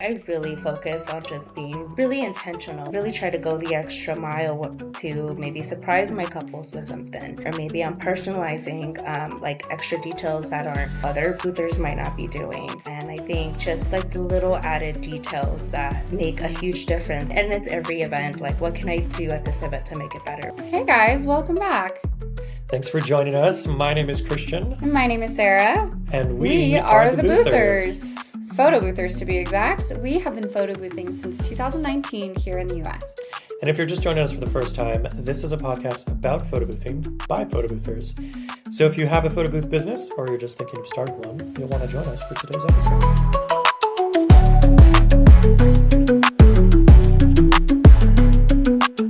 I really focus on just being really intentional, really try to go the extra mile to maybe surprise my couples with something, or maybe I'm personalizing like extra details that aren't other boothers might not be doing. And I think just like the little added details that make a huge difference. And it's every event, like what can I do at this event to make it better? Hey guys, welcome back. Thanks for joining us. My name is Christian. And my name is Sarah. And we we are are the the Boothers. Boothers. Photo Boothers to be exact. We have been photo boothing since 2019 here in the US. And if you're just joining us for the first time, this is a podcast about photo boothing by photo boothers. So if you have a photo booth business or you're just thinking of starting one, you'll want to join us for today's episode.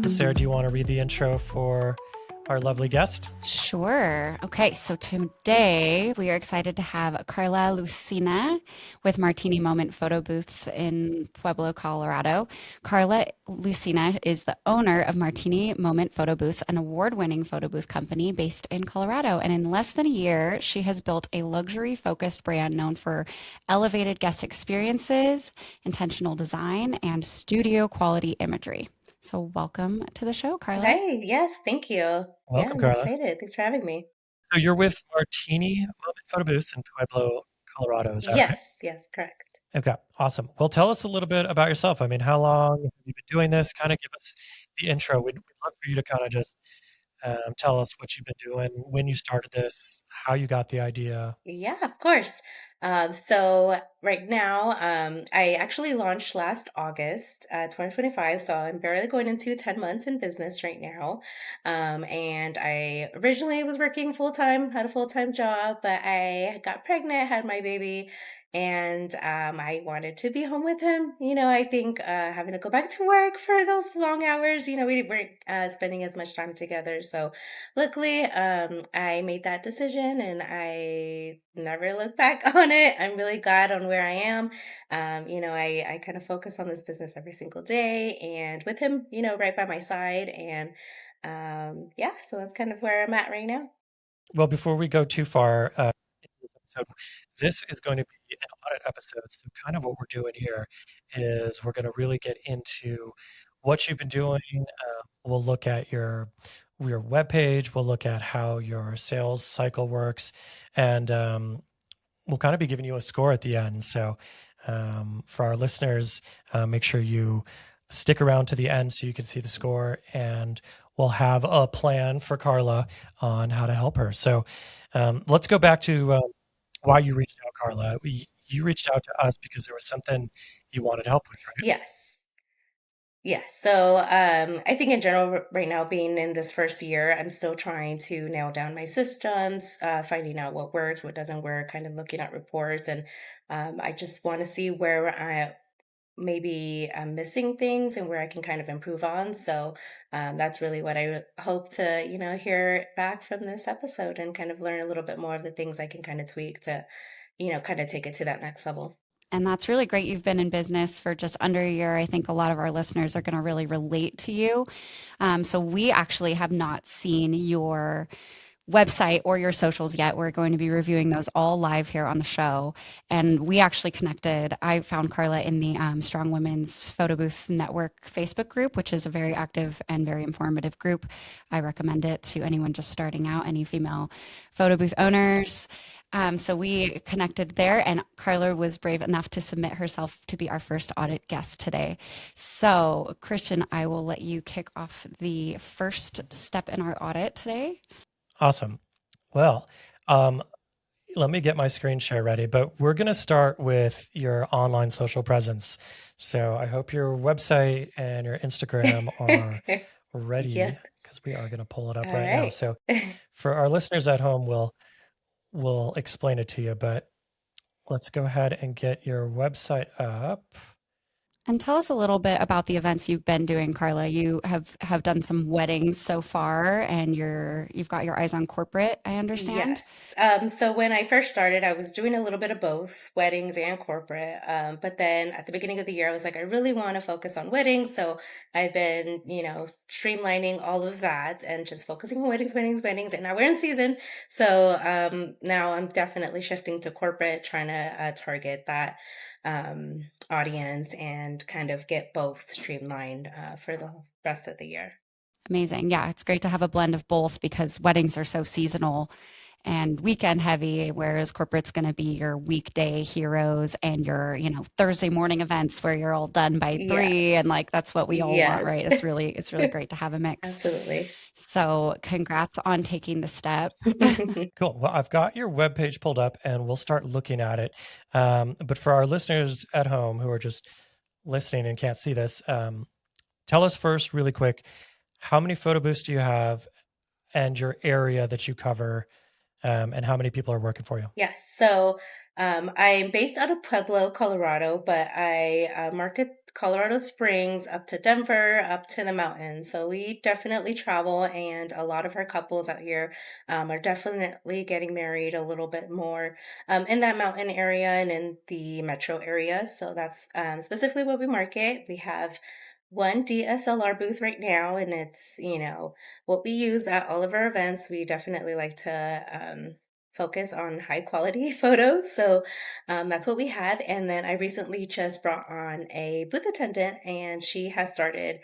Sarah, do you want to read the intro for our lovely guest? Sure. Okay, so today we are excited to have Karla Lucina with Martini Moment Photo Booths in Pueblo, Colorado. Karla Lucina is the owner of Martini Moment Photo Booths, an award-winning photo booth company based in Colorado. And in less than a year, she has built a luxury-focused brand known for elevated guest experiences, intentional design, and studio quality imagery. So welcome to the show, Karla. Hey, yes, thank you. Welcome, I'm Karla. excited. Thanks for having me. So you're with Martini Moment Photo Booths in Pueblo, Colorado, is that right? Yes, correct. Okay, awesome. Well, tell us a little bit about yourself. I mean, how long have you been doing this? Kind of give us the intro. We'd love for you to kind of just tell us what you've been doing, when you started this, how you got the idea. Yeah, of course. So right now, I actually launched last August, 2025. So I'm barely going into 10 months in business right now. And I originally was working full time, had a full time job, but I got pregnant, had my baby, and I wanted to be home with him. I think having to go back to work for those long hours, we weren't spending as much time together. So luckily, I made that decision and I never look back on it. I'm really glad on where I am. I kind of focus on this business every single day and with him, right by my side. And yeah, so that's kind of where I'm at right now. Well, before we go too far into this episode, this is going to be an audit episode. So, kind of what we're doing here is we're going to really get into what you've been doing. We'll look at your webpage. We'll look at how your sales cycle works, and we'll kind of be giving you a score at the end. So, for our listeners, make sure you stick around to the end so you can see the score, and we'll have a plan for Karla on how to help her. So, let's go back to why you reached out, Karla. You reached out to us because there was something you wanted help with, right? Yes. Yes. So I think in general, right now, being in this first year, I'm still trying to nail down my systems, finding out what works, what doesn't work, kind of looking at reports. And I just want to see where I maybe I'm missing things and where I can kind of improve on. So that's really what I hope to, hear back from this episode and kind of learn a little bit more of the things I can kind of tweak to, kind of take it to that next level. And that's really great. You've been in business for just under a year. I think a lot of our listeners are going to really relate to you. So, we actually have not seen your website or your socials yet. We're going to be reviewing those all live here on the show. And we actually connected. I found Karla in the Strong Women's Photo Booth Network Facebook group, which is a very active and very informative group. I recommend it to anyone just starting out, any female photo booth owners. So we connected there, and Karla was brave enough to submit herself to be our first audit guest today. So, Christian, I will let you kick off the first step in our audit today. Awesome. Well, let me get my screen share ready, but we're going to start with your online social presence. So I hope your website and your Instagram are ready Yes. because we are going to pull it up All right now. right. So for our listeners at home, we'll explain it to you, but let's go ahead and get your website up. And tell us a little bit about the events you've been doing, Karla. You have done some weddings so far, and you've got your eyes on corporate, I understand. Yes. So when I first started, I was doing a little bit of both weddings and corporate. But then at the beginning of the year, I was like, I really want to focus on weddings. So I've been, streamlining all of that and just focusing on weddings. And now we're in season. So now I'm definitely shifting to corporate, trying to target that audience and kind of get both streamlined for the rest of the year. Amazing. Yeah, it's great to have a blend of both because weddings are so seasonal and weekend heavy, whereas corporate's going to be your weekday heroes and your, Thursday morning events where you're all done by 3 and Yes. like that's what we all want, Yes. right? It's really great to have a mix. Absolutely. So, congrats on taking the step. Cool. Well, I've got your webpage pulled up and we'll start looking at it. But for our listeners at home who are just listening and can't see this, tell us first, really quick, how many photo booths do you have and your area that you cover, and how many people are working for you? Yes. So I'm based out of Pueblo, Colorado, but I market Colorado Springs up to Denver, up to the mountains. So we definitely travel, and a lot of our couples out here are definitely getting married a little bit more in that mountain area and in the metro area. So that's specifically what we market. We have one DSLR booth right now, and it's, what we use at all of our events. We definitely like to focus on high quality photos. So that's what we have. And then I recently just brought on a booth attendant, and she has started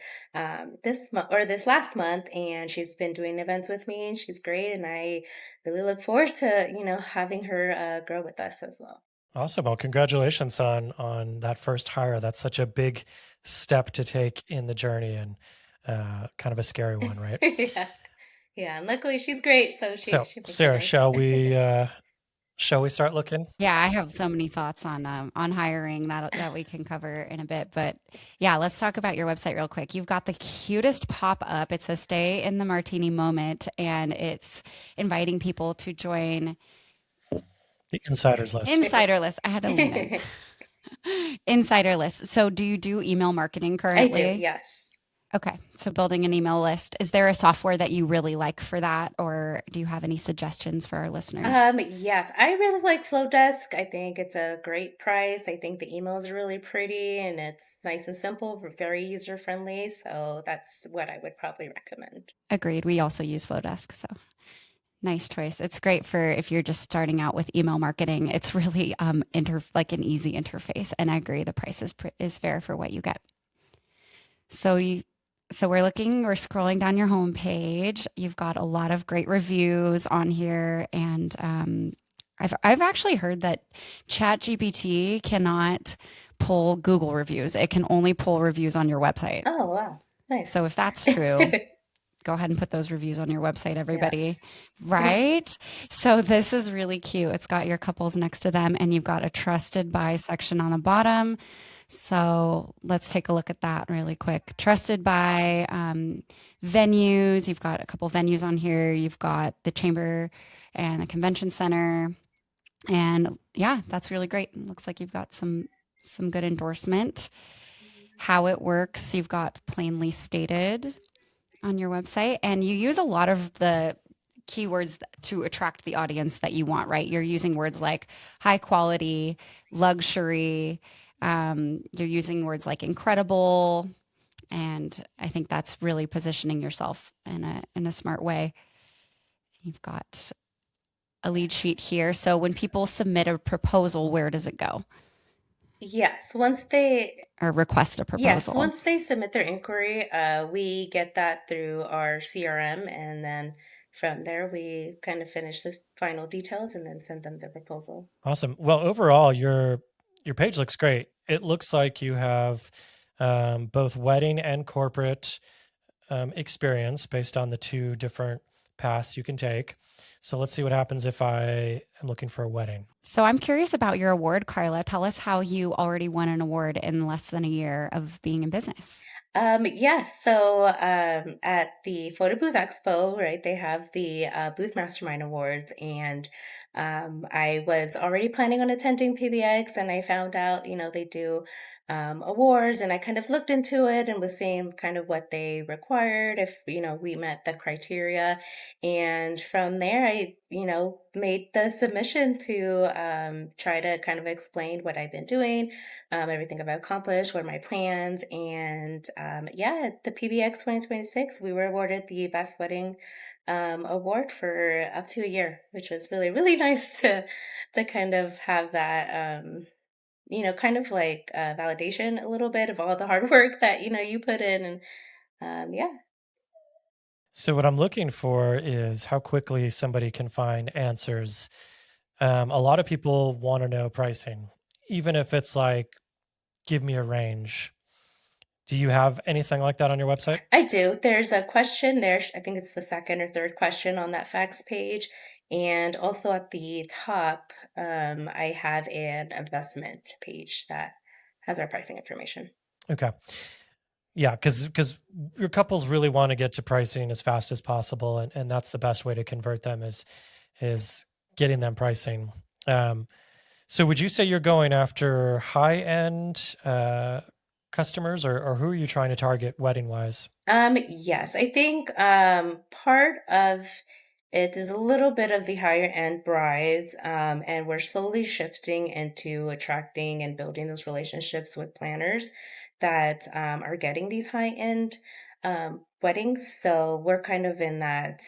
this month or this last month, and she's been doing events with me, and she's great. And I really look forward to, having her grow with us as well. Awesome. Well, congratulations on that first hire. That's such a big step to take in the journey and kind of a scary one, right? Yeah. Yeah. And luckily she's great. So So, she makes it Sarah, nice. shall we start looking? Yeah, I have so many thoughts on hiring that we can cover in a bit, but yeah, let's talk about your website real quick. You've got the cutest pop up. It says "Stay in the Martini Moment," and it's inviting people to join The insider's list. Insider List. I had to lean in. Insider List. So, do you do email marketing I do. currently? Yes. Okay, so building an email list. Is there a software that you really like for that, or do you have any suggestions for our listeners? Yes, I really like Flowdesk. I think it's a great price. I think the emails are really pretty and it's nice and simple, very user friendly. So that's what I would probably recommend. Agreed. We also use Flowdesk, so nice choice. It's great for if you're just starting out with email marketing. It's really like an easy interface, and I agree the price is fair for what you get. So you so we're scrolling down your homepage. You've got a lot of great reviews on here, and I've actually heard that ChatGPT cannot pull Google reviews. It can only pull reviews on your website. Oh, wow. So Nice. if that's true, go ahead and put those reviews on your website, Yes. everybody. Right? So this is really cute. It's got your couples next to them, and you've got a trusted by section on the bottom. So let's take a look at that really quick. Trusted by venues. You've got a couple venues on here. You've got the chamber and the convention center. And yeah, that's really great. Looks like you've got some good endorsement. How it works, you've got plainly stated on your website, and you use a lot of the keywords to attract the audience that you want, right? You're using words like high quality, luxury. You're using words like incredible, and I think that's really positioning yourself in a smart way. You've got a lead sheet here. So when people submit a proposal, where does it go? Yes. Once they Or request a Yes, proposal. once they submit their inquiry, we get that through our CRM, and then from there we kind of finish the final details and then send them the proposal. Awesome. Well, overall, your page looks great. It looks like you have both wedding and corporate experience based on the two different paths you can take. So let's see what happens if I am looking for a wedding. So I'm curious about your award, Karla. Tell us how you already won an award in less than a year of being in business. Yes. So at the Photo Booth Expo, right, they have the Booth Mastermind Awards, and I was already planning on attending PBX, and I found out, they do awards, and I kind of looked into it and was seeing kind of what they required if, we met the criteria. And from there, I, made the submission to try to kind of explain what I've been doing, everything I've accomplished, what are my plans. And yeah, at the PBX 2026, we were awarded the Best Wedding award for up to a year, which was really, really nice to kind of have that. kind of like validation a little bit of all the hard work that, you put in. And yeah. So what I'm looking for is how quickly somebody can find answers. A lot of people want to know pricing, even if it's like, give me a range. Do you have anything like that on your website? I do. There's a question there. I think it's the second or third question on that facts page. And also at the top, I have an investment page that has our pricing information. Okay. Yeah, because your couples really want to get to pricing as fast as possible, and that's the best way to convert them is getting them pricing. Um, so would you say you're going after high end customers, or who are you trying to target wedding wise? Yes, I think part of it is a little bit of the higher end brides, and we're slowly shifting into attracting and building those relationships with planners that are getting these high end weddings. So we're kind of in that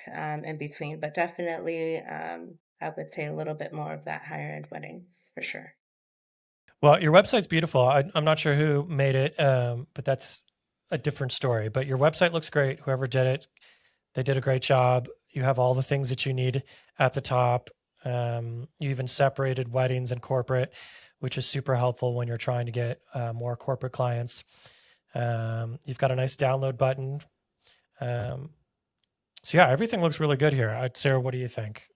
in between, but definitely I would say a little bit more of that higher end weddings for sure. Well, your website's beautiful. I'm not sure who made it, but that's a different story. But your website looks great. Whoever did it, they did a great job. You have all the things that you need at the top. You even separated weddings and corporate, which is super helpful when you're trying to get more corporate clients. You've got a nice download button. Um, so yeah, everything looks really good here. Sarah, what do you think?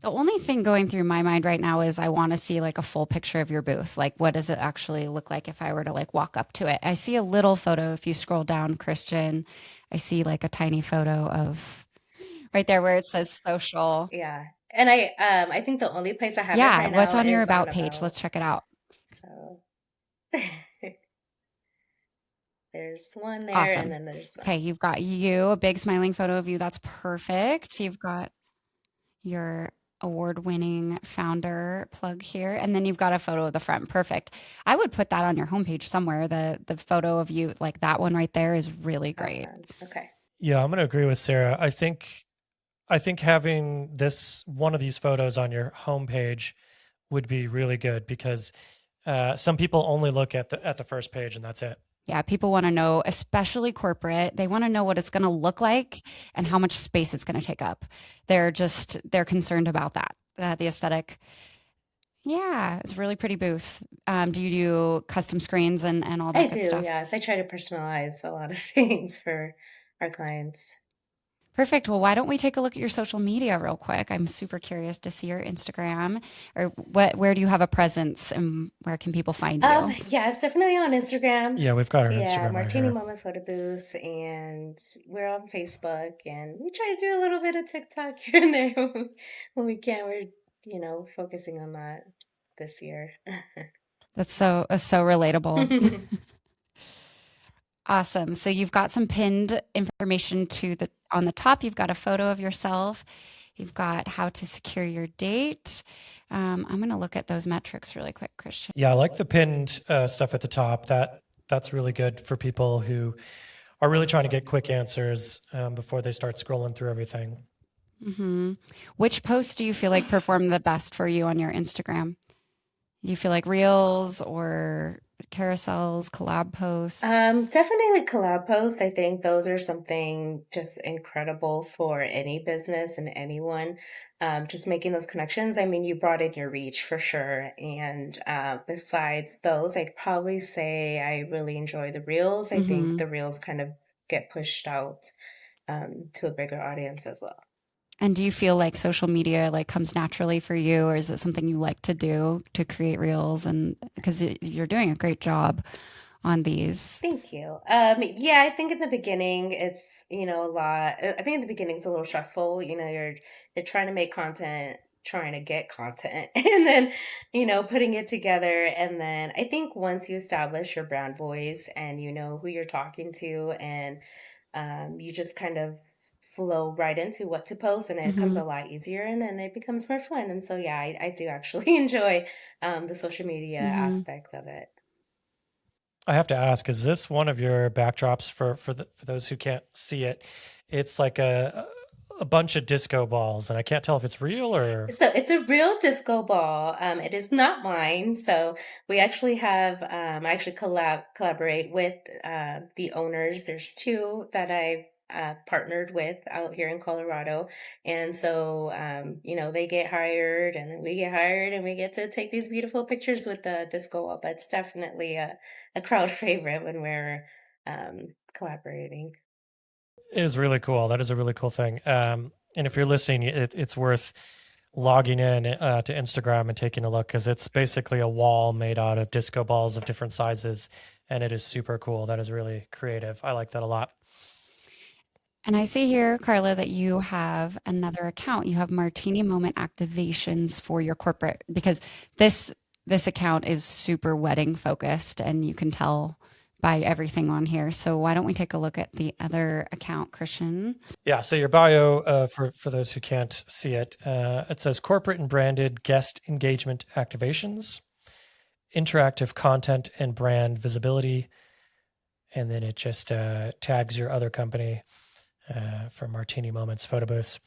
The only thing going through my mind right now is I want to see like a full picture of your booth. Like, what does it actually look like if I were to like walk up to it? I see a little photo. If you scroll down, Christian, I see like a tiny photo of right there where it says social. Yeah. And I think the only place I have it Yeah. right What's now on your is on about page? Let's about. check it out. So there's one there, and Awesome. then there's Okay. You've got you, a big smiling photo of you. That's perfect. You've got your award winning founder plug here. And then you've got a photo of the front. Perfect. I would put that on your homepage somewhere. The photo of you, like that one right there, is really great. awesome. Okay. Yeah, I'm going to agree with Sarah. I think having this one of these photos on your homepage would be really good because some people only look at the first page and that's it. Yeah, people want to know, especially corporate, they want to know what it's going to look like and how much space it's going to take up. They're concerned about that, the aesthetic. Yeah, it's a really pretty booth. Do you do custom screens and all I that good do, stuff? yes. I try to personalize a lot of things for our clients. Perfect. Well, why don't we take a look at your social media real quick? I'm super curious to see your Instagram or where do you have a presence and where can people find you? Yeah, it's definitely on Instagram. Yeah, we've got our Yeah, Instagram right Martini here. Moment Photo Booths, and we're on Facebook, and we try to do a little bit of TikTok here and there when we can. We're, focusing on that this year. That's so relatable. Awesome. So you've got some pinned information to the on the top. You've got a photo of yourself. You've got how to secure your date. I'm going to look at those metrics really quick, Christian. Yeah, I like the pinned stuff at the top. That's really good for people who are really trying to get quick answers before they start scrolling through everything. Hmm. Which posts do you feel like perform the best for you on your Instagram? Do you feel like reels or carousels, collab posts? Definitely collab posts. I think those are something just incredible for any business and anyone. Just making those connections. I mean, you brought in your reach for sure. And besides those, I'd probably say I really enjoy the reels. I think Hmm. the reels kind of get pushed out to a bigger audience as well. And do you feel like social media like comes naturally for you, or is it something you like to do to create reels? And because you're doing a great job on these. Thank you. Yeah, I think in the beginning it's, a lot. I think in the beginning it's a little stressful. You're trying to make content, trying to get content, and then, putting it together. And then I think once you establish your brand voice and you know who you're talking to, and you just kind of flow right into what to post, and it comes Hmm. a lot easier, and then it becomes more fun. And so, yeah, I do actually enjoy the social media Hmm. aspect of it. I have to ask, is this one of your backdrops for those who can't see it? It's like a bunch of disco balls, and I can't tell if it's real or So it's a real disco ball. It is not mine. So we actually have, I actually collaborate with the owners. There's two that I partnered with out here in Colorado. And so, they get hired and then we get hired and we get to take these beautiful pictures with the disco ball. That's definitely a crowd favorite when we're collaborating. it is really cool. That is a really cool thing. And if you're listening, it's worth logging in to Instagram and taking a look because it's basically a wall made out of disco balls of different sizes, and it is super cool. That is really creative. I like that a lot. And I see here, Karla, that you have another account. You have Martini Moment activations for your corporate because this account is super wedding focused and you can tell by everything on here. So why don't we take a look at the other account, Christian? Yeah. So your bio, for those who can't see it, it says corporate and branded guest engagement activations, interactive content and brand visibility, and then it just tags your other company for Martini Moments Photo Booths.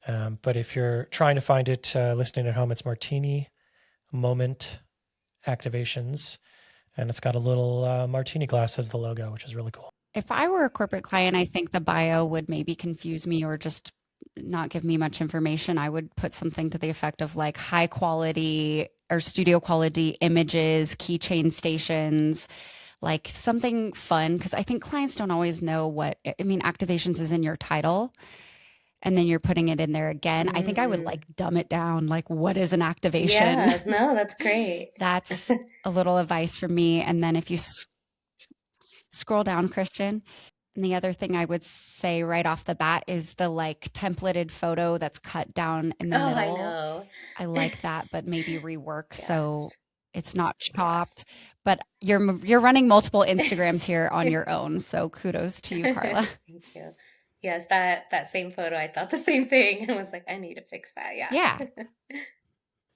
But if you're trying to find it listening at home, it's Martini Moment Activations, and it's got a little martini glass as the logo, which is really cool. If I were a corporate client, I think the bio would maybe confuse me or just not give me much information. I would put something to the effect of like high quality or studio quality images, keychain stations, like something fun. Cause I think clients don't always know what, I mean, activations is in your title and then you're putting it in there again. I think I would Hmm. like dumb it down. Like, what is an activation? Yeah, no, that's great. That's a little advice from me. And then if you scroll down, Christian, and the other thing I would say right off the bat is the like templated photo that's cut down in the Oh, I middle. know. I like that, but maybe rework so Yes. it's not chopped. Yes. But you're running multiple Instagrams here on your own, so kudos to you, Karla. Thank you. Yes, that same photo, I thought the same thing. I was like, I need to fix that. Yeah. Yeah.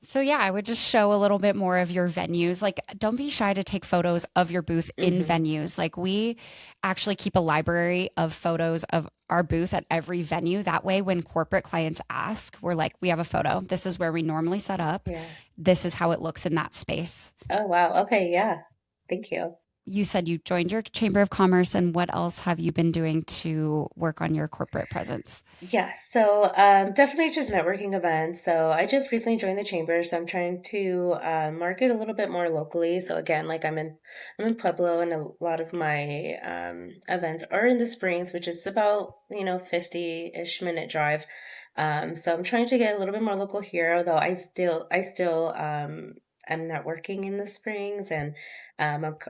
So yeah, I would just show a little bit more of your venues. Like, don't be shy to take photos of your booth in Hmm. venues. Like, we actually keep a library of photos of our booth at every venue. That way, when corporate clients ask, we're like, we have a photo. This is where we normally set up. Yeah. This is how it looks in that space. Oh, wow. Okay. Yeah. Thank you. You said you joined your Chamber of Commerce, and what else have you been doing to work on your corporate presence? Yeah, so definitely just networking events. So I just recently joined the chamber, so I'm trying to market a little bit more locally. So again, like I'm in Pueblo, and a lot of my events are in the Springs, which is about 50-ish minute drive. So I'm trying to get a little bit more local here, although I still am networking in the Springs, and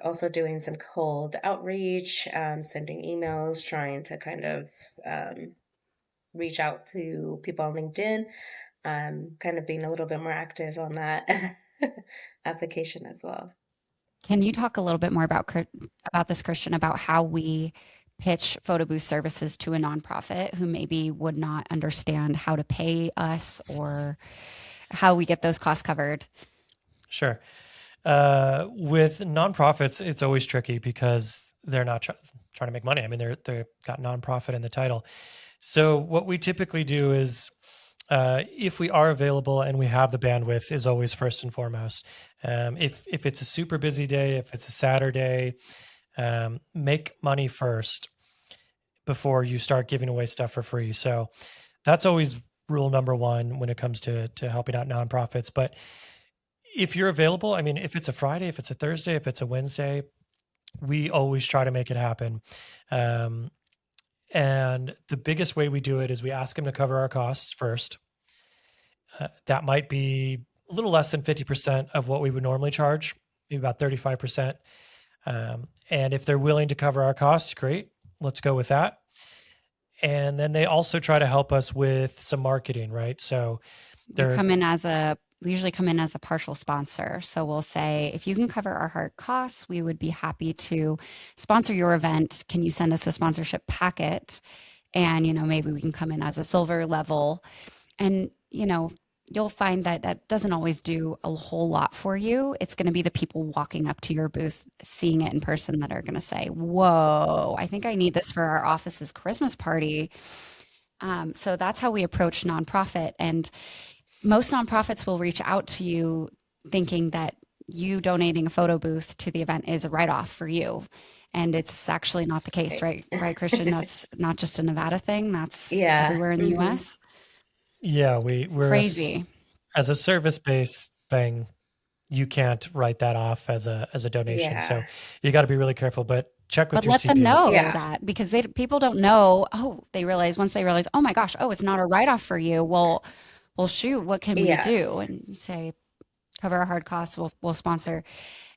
also doing some cold outreach, sending emails, trying to kind of reach out to people on LinkedIn, kind of being a little bit more active on that application as well. Can you talk a little bit more about this, Christian, about how we pitch photo booth services to a nonprofit who maybe would not understand how to pay us or how we get those costs covered? Sure. With nonprofits, it's always tricky because they're not trying to make money. I mean, they've got nonprofit in the title. So what we typically do is, if we are available and we have the bandwidth, is always first and foremost. If it's a super busy day, if it's a Saturday, make money first before you start giving away stuff for free. So that's always rule number one when it comes to helping out nonprofits. But if you're available, I mean, if it's a Friday, if it's a Thursday, if it's a Wednesday, we always try to make it happen. Um, and the biggest way we do it is we ask them to cover our costs first. That might be a little less than 50% of what we would normally charge, maybe about 35%. And if they're willing to cover our costs, great, let's go with that. And then they also try to help us with some marketing, right? So You they're come in as a we usually come in as a partial sponsor. So we'll say, if you can cover our hard costs, we would be happy to sponsor your event. Can you send us a sponsorship packet? And, maybe we can come in as a silver level. And, you'll find that that doesn't always do a whole lot for you. It's going to be the people walking up to your booth, seeing it in person that are going to say, whoa, I think I need this for our office's Christmas party. So that's how we approach nonprofit. And most nonprofits will reach out to you thinking that you donating a photo booth to the event is a write off for you. And it's actually not the case, Right. right? Right, Christian? That's not just a Nevada thing, that's Yeah. everywhere in the Hmm. US. Yeah, Crazy. as a service-based thing, you can't write that off as a donation. Yeah. So you got to be really careful, but check with But your let them CPAs. know Yeah. that because people don't know. Oh, they realize once they realize, oh my gosh, oh, it's not a write off for you. Well, shoot, what can we do? Yes. And you say, cover our hard costs. We'll sponsor,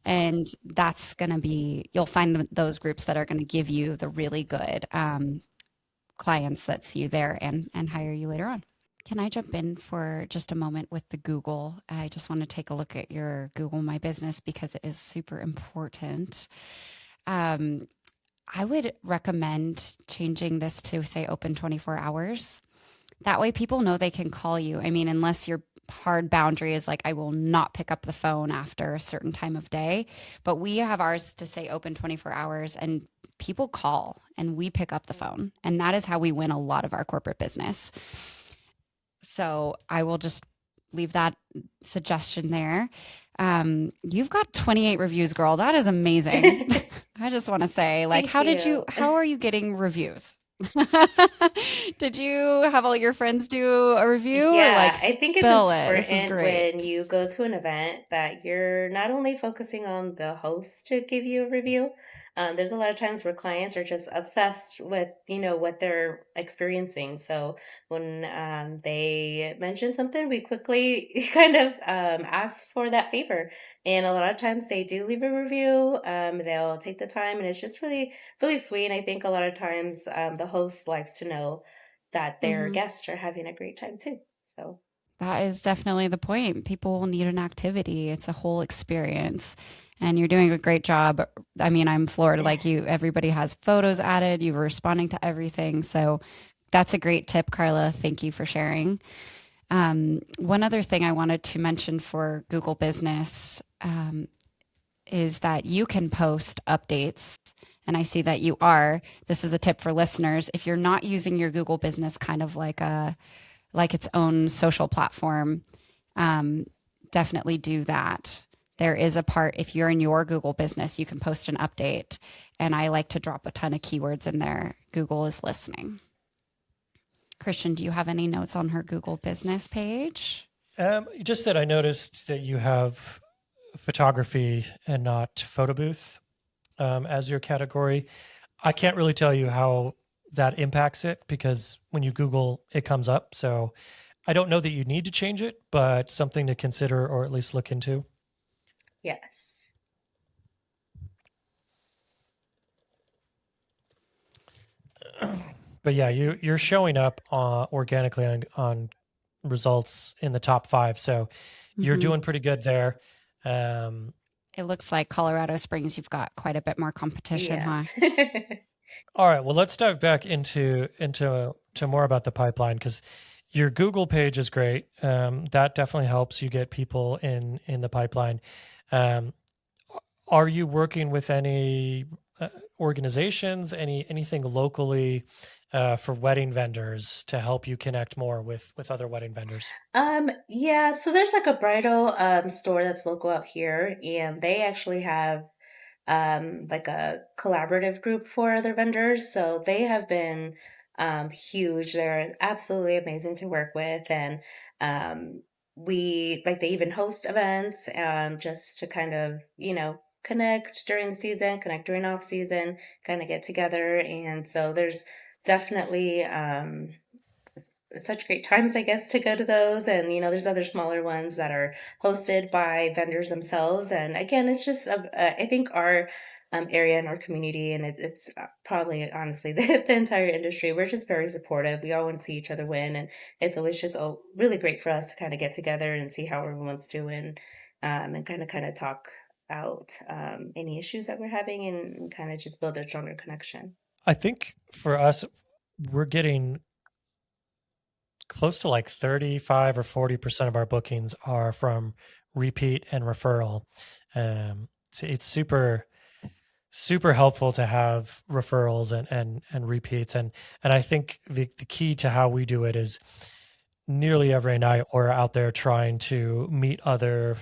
and that's going to be. You'll find those groups that are going to give you the really good clients that see you there and hire you later on. Can I jump in for just a moment with the Google? I just want to take a look at your Google My Business because it is super important. Um, I would recommend changing this to say open 24 hours. That way people know they can call you. I mean, unless your hard boundary is like, I will not pick up the phone after a certain time of day. But we have ours to say open 24 hours and people call and we pick up the phone. And that is how we win a lot of our corporate business. So I will just leave that suggestion there. You've got 28 reviews, girl. That is amazing. I just want to say, like, Thank you. how are you getting reviews? Did you have all your friends do a review or like Yeah, I think it's spill it? This is important great. when you go to an event that you're not only focusing on the host to give you a review. There's a lot of times where clients are just obsessed with, what they're experiencing. So when they mention something, we quickly kind of ask for that favor. And a lot of times they do leave a review. They'll take the time, and it's just really, really sweet. And I think a lot of times the host likes to know that their Hmm. guests are having a great time too. So, That is definitely the point. People will need an activity. It's a whole experience. And you're doing a great job. I mean, I'm floored like you. Everybody has photos added. You're responding to everything. So that's a great tip, Karla. Thank you for sharing. One other thing I wanted to mention for Google Business is that you can post updates. And I see that you are. This is a tip for listeners. If you're not using your Google Business kind of like its own social platform, um, definitely do that. There is a part, if you're in your Google business, you can post an update. And I like to drop a ton of keywords in there. Google is listening. Christian, do you have any notes on her Google business page? Just that I noticed that you have photography and not photo booth as your category. I can't really tell you how that impacts it because when you Google, it comes up. So I don't know that you need to change it, but something to consider or at least look into. yes. But yeah, you're showing up organically on results in the top 5, so you're Mm-hmm. doing pretty good there. Um, It looks like Colorado Springs, you've got quite a bit more competition, huh? Yes. all right, well, let's dive back to more about the pipeline because your Google page is great. That definitely helps you get people in the pipeline. Um, are you working with any organizations, anything locally for wedding vendors to help you connect more with other wedding vendors? Yeah, so there's like a bridal store that's local out here, and they actually have like a collaborative group for other vendors. So they have been huge. They're absolutely amazing to work with. And we like they even host events just to kind of, connect during the season, connect during off season, kind of get together. And so there's definitely such great times, I guess, to go to those. And, there's other smaller ones that are hosted by vendors themselves. And again, it's just, I think our area and our community, and it's probably honestly the entire industry, we're just very supportive. We all want to see each other win. And it's always just really great for us to kind of get together and see how everyone's doing and kind of talk out any issues that we're having and kind of just build a stronger connection. I think for us, we're getting close to like 35 or 40% of our bookings are from repeat and referral. So it's super super helpful to have referrals and repeats. And I think the key to how we do it is nearly every night we're out there trying to meet other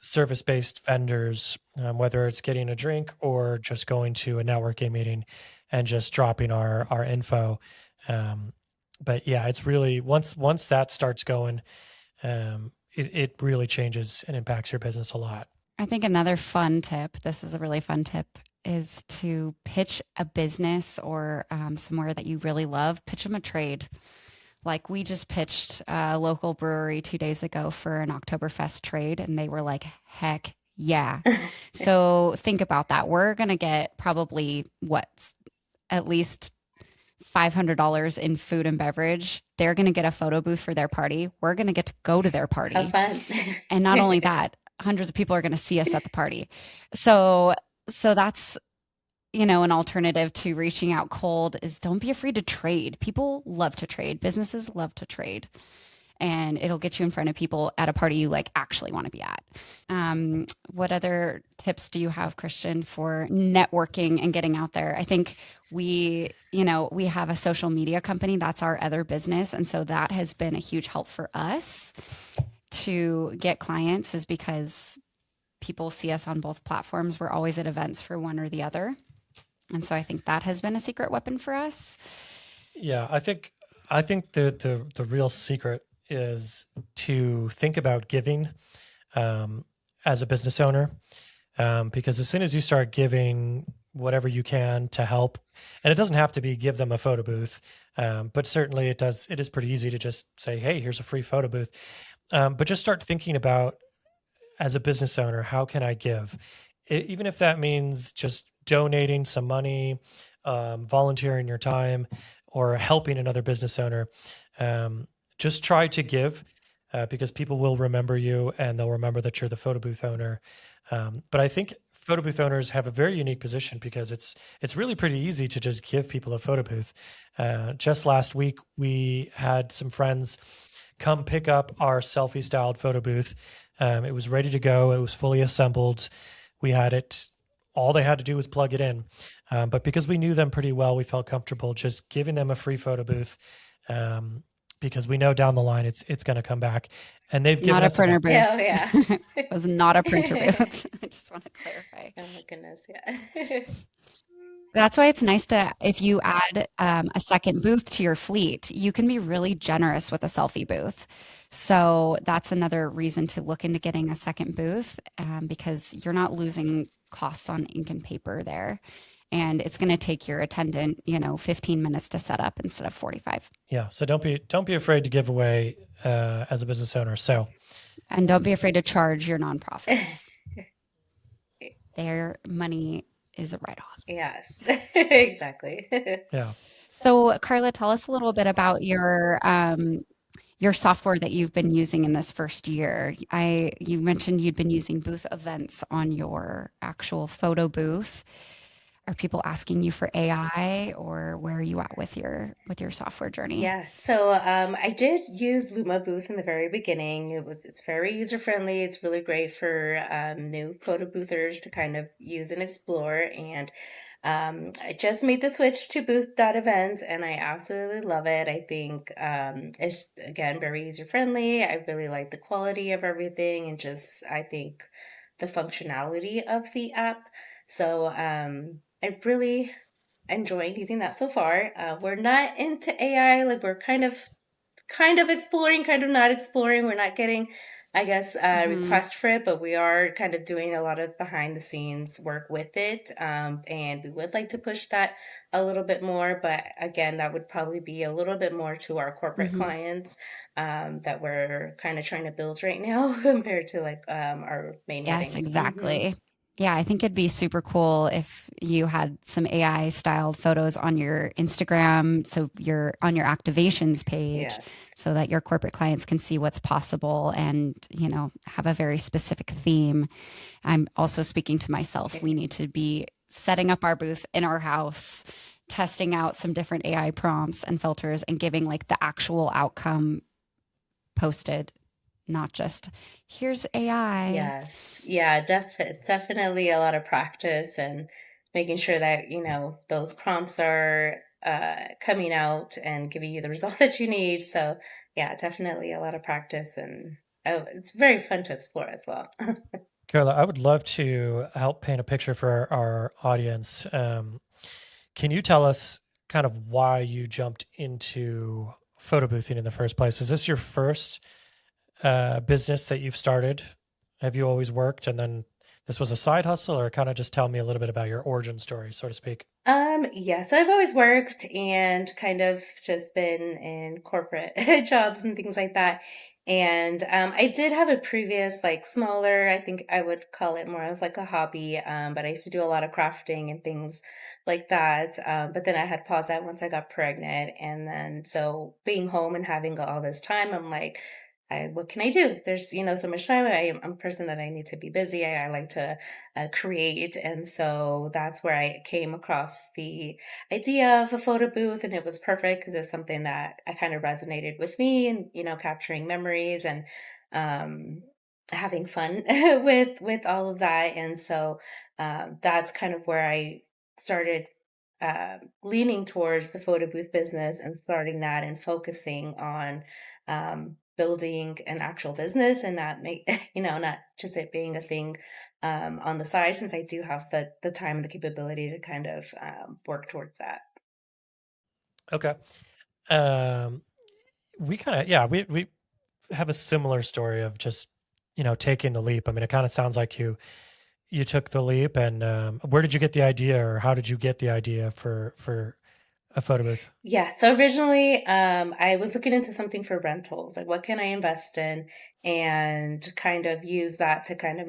service-based vendors, whether it's getting a drink or just going to a networking meeting and just dropping our info. Um, but yeah, it's really once that starts going, it really changes and impacts your business a lot. I think another fun tip, this is a really fun tip, is to pitch a business or somewhere that you really love, pitch them a trade. Like we just pitched a local brewery 2 days ago for an Oktoberfest trade, and they were like, heck yeah. So think about that. We're going to get probably what, at least $500 in food and beverage. They're going to get a photo booth for their party. We're going to get to go to their Have party. fun. And not only that, hundreds of people are going to see us at the party. So, so that's, an alternative to reaching out cold is don't be afraid to trade. People love to trade. Businesses love to trade. And it'll get you in front of people at a party you like actually want to be at. What other tips do you have, Christian, for networking and getting out there? I think we have a social media company. That's our other business. And so that has been a huge help for us to get clients is because people see us on both platforms. We're always at events for one or the other. And so I think that has been a secret weapon for us. Yeah, I think the real secret is to think about giving as a business owner, because as soon as you start giving whatever you can to help, and it doesn't have to be give them a photo booth, but certainly it does. It is pretty easy to just say, "Hey, here's a free photo booth," but just start thinking about as a business owner, how can I give? Even if that means just donating some money, volunteering your time, or helping another business owner, just try to give because people will remember you and they'll remember that you're the photo booth owner. But I think photo booth owners have a very unique position because it's really pretty easy to just give people a photo booth. Just last week, we had some friends come pick up our selfie styled photo booth. It was ready to go. It was fully assembled. We had it. All they had to do was plug it in. But because we knew them pretty well, we felt comfortable just giving them a free photo booth because we know down the line it's going to come back. And they've given Not a us enough. printer Yeah, booth. oh yeah. It was not a printer booth. I just want to clarify. Oh my goodness, yeah. That's why it's nice to, if you add a second booth to your fleet, you can be really generous with a selfie booth. So that's another reason to look into getting a second booth because you're not losing costs on ink and paper there. And it's going to take your attendant, 15 minutes to set up instead of 45. Yeah. So don't be afraid to give away as a business owner. So And don't be afraid to charge your nonprofits. Their money is a write-off. Yes, exactly. yeah. So, Karla, tell us a little bit about your software that you've been using in this first year. You mentioned you'd been using booth events on your actual photo booth. Are people asking you for AI, or where are you at with your software journey? Yeah, so I did use Luma Booth in the very beginning. It's very user friendly. It's really great for new photo boothers to kind of use and explore. And I just made the switch to Booth.events, and I absolutely love it. I think it's again very user friendly. I really like the quality of everything, and just I think the functionality of the app. So I really enjoying using that so far. We're not into AI, like we're kind of exploring, kind of not exploring. We're not getting, I guess, Hmm. requests for it, but we are kind of doing a lot of behind the scenes work with it. And we would like to push that a little bit more, but again, that would probably be a little bit more to our corporate Hmm. clients that we're kind of trying to build right now compared to like our main Yes, weddings. Hmm. exactly. Yeah, I think it'd be super cool if you had some AI styled photos on your Instagram, so you're on your activations page, Yes. so that your corporate clients can see what's possible and, have a very specific theme. I'm also speaking to myself. We need to be setting up our booth in our house, testing out some different AI prompts and filters and giving like the actual outcome posted not just here's AI. Yes. Yeah, definitely a lot of practice and making sure that, those prompts are coming out and giving you the result that you need. So, yeah, definitely a lot of practice and it's very fun to explore as well. Carla, I would love to help paint a picture for our audience. Can you tell us kind of why you jumped into photo boothing in the first place? Is this your first business that you've started? Have you always worked and then this was a side hustle, or kind of just tell me a little bit about your origin story, so to speak? Yeah, so I've always worked and kind of just been in corporate jobs and things like that. And I did have a previous, like smaller, I think I would call it more of like a hobby. But I used to do a lot of crafting and things like that. But then I had paused that once I got pregnant. And then so being home and having all this time, I'm like, what can I do? There's, so much time. I'm a person that I need to be busy. I like to create. And so that's where I came across the idea of a photo booth. And it was perfect because it's something that I kind of resonated with me and, capturing memories and um, having fun with all of that. And so that's kind of where I started leaning towards the photo booth business and starting that and focusing on building an actual business and not make, not just it being a thing on the side since I do have the time and the capability to kind of work towards that. Okay. Um, we kind of, yeah, we have a similar story of just, taking the leap. I mean, it kind of sounds like you took the leap, and where did you get the idea, or how did you get the idea for a photo booth? Yeah, so originally I was looking into something for rentals, like what can I invest in and kind of use that to kind of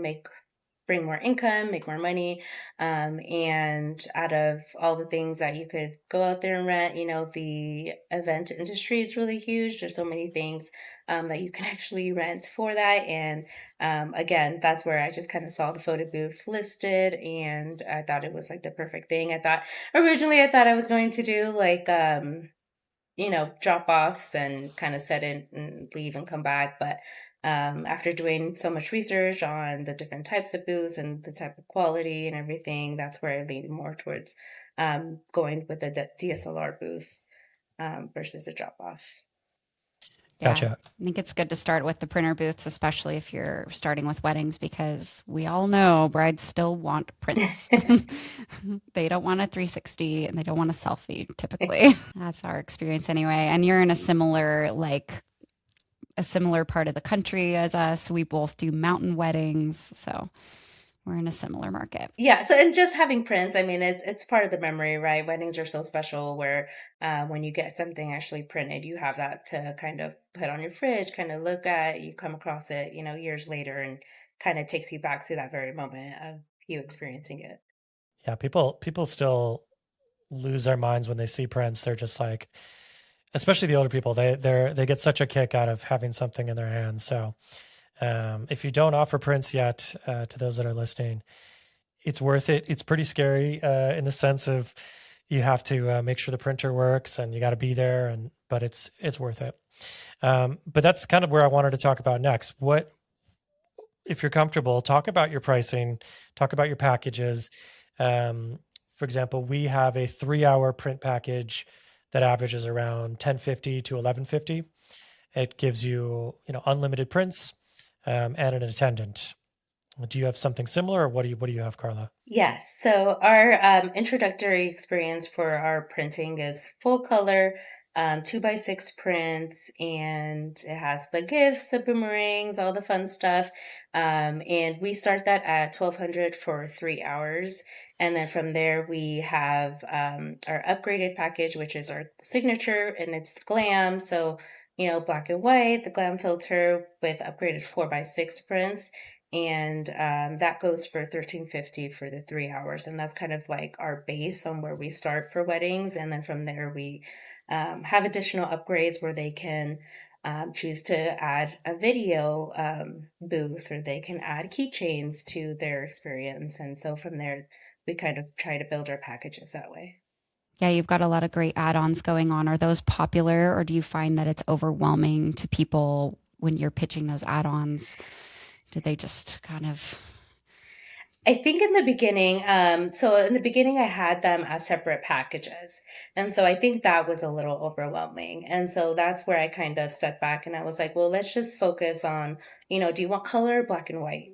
bring more income, make more money. And out of all the things that you could go out there and rent, the event industry is really huge. There's so many things that you can actually rent for that. And again, that's where I just kind of saw the photo booth listed and I thought it was like the perfect thing. Originally I thought I was going to do like, drop offs and kind of set in and leave and come back. But after doing so much research on the different types of booths and the type of quality and everything, that's where I lean more towards going with a DSLR booth versus a drop off. Yeah, Gotcha. I think it's good to start with the printer booths, especially if you're starting with weddings, because we all know brides still want prints. They don't want a 360 and they don't want a selfie typically. That's our experience anyway. And you're in a similar part of the country as us. We both do mountain weddings, so we're in a similar market. Yeah, so and just having prints, I mean, it's part of the memory, right? Weddings are so special where when you get something actually printed, you have that to kind of put on your fridge, kind of look at, you come across it, years later and kind of takes you back to that very moment of you experiencing it. Yeah, people still lose their minds when they see prints. They're just like, especially the older people, they get such a kick out of having something in their hands. So if you don't offer prints yet, to those that are listening, it's worth it. It's pretty scary in the sense of you have to make sure the printer works and you got to be there, and but it's worth it. But that's kind of where I wanted to talk about next. What, if you're comfortable, talk about your pricing, talk about your packages. Um, for example, we have a 3 hour print package that averages around 1050 to 1150. It gives you, unlimited prints and an attendant. Do you have something similar, or what do you have, Karla? Yes. So our introductory experience for our printing is full color, 2x6 prints, and it has the gifts, the boomerangs, all the fun stuff. And we start that at 1200 for 3 hours. And then from there, we have our upgraded package, which is our signature and it's glam. So, black and white, the glam filter with upgraded 4x6 prints and that goes for 1350 for the 3 hours, and that's kind of like our base on where we start for weddings, and then from there we have additional upgrades where they can choose to add a video booth or they can add keychains to their experience, and so from there we kind of try to build our packages that way. Yeah, you've got a lot of great add ons going on. Are those popular, or do you find that it's overwhelming to people when you're pitching those add-ons? Do they just kind of I think in the beginning, so in the beginning, I had them as separate packages. And so I think that was a little overwhelming. And so that's where I kind of stepped back and I was like, well, let's just focus on, do you want color, black and white?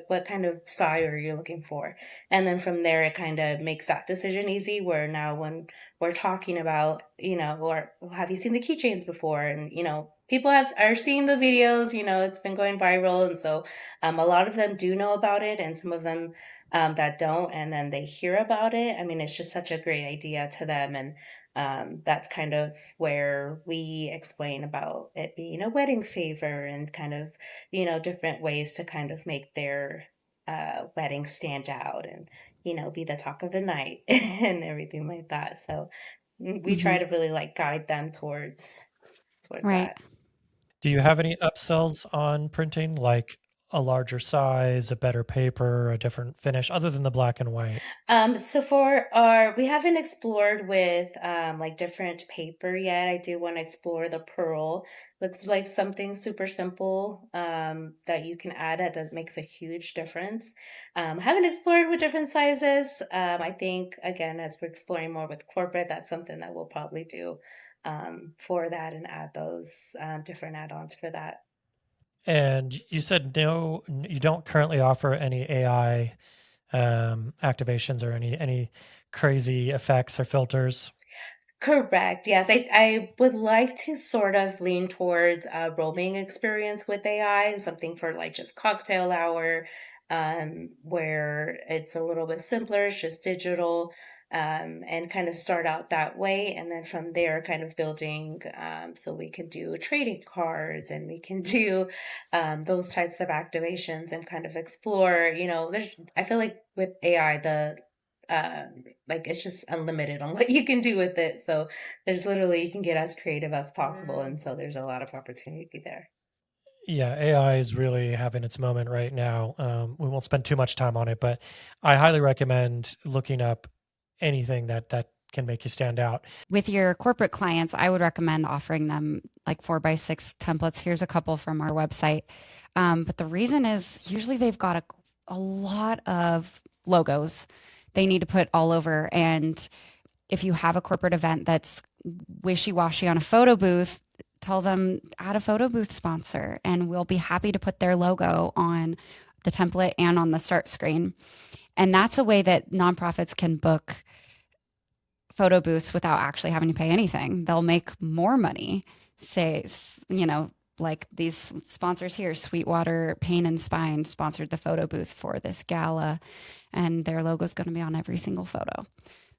What kind of style are you looking for? And then from there, it kind of makes that decision easy where now when we're talking about, or have you seen the keychains before? And, people are seeing the videos, it's been going viral. And so a lot of them do know about it, and some of them that don't, and then they hear about it. I mean, it's just such a great idea to them, and that's kind of where we explain about it being a wedding favor and kind of different ways to kind of make their wedding stand out and be the talk of the night and everything like that. So we try Mhm. to really like guide them towards Right. that. Do you have any upsells on printing, like a larger size, a better paper, a different finish, other than the black and white? So we haven't explored with like different paper yet. I do want to explore the pearl. Looks like something super simple that you can add that does makes a huge difference. Haven't explored with different sizes. I think again, as we're exploring more with corporate, that's something that we'll probably do for that and add those different add-ons for that. And you said no, you don't currently offer any AI activations or any crazy effects or filters. Correct. Yes, I would like to sort of lean towards a roaming experience with AI and something for like just cocktail hour, where it's a little bit simpler, it's just digital, and kind of start out that way. And then from there, kind of building, so we can do trading cards and we can do those types of activations and kind of explore, I feel like with AI, like it's just unlimited on what you can do with it. So there's literally you can get as creative as possible, and so there's a lot of opportunity there. Yeah, AI is really having its moment right now. We won't spend too much time on it, but I highly recommend looking up anything that can make you stand out. With your corporate clients, I would recommend offering them like 4x6 templates. Here's a couple from our website. But the reason is usually they've got a lot of logos they need to put all over. And if you have a corporate event that's wishy washy on a photo booth, tell them add a photo booth sponsor, and we'll be happy to put their logo on the template and on the start screen. And that's a way that nonprofits can book photo booths without actually having to pay anything. They'll make more money. Say, like these sponsors here, Sweetwater Pain and Spine sponsored the photo booth for this gala, and their logo is going to be on every single photo.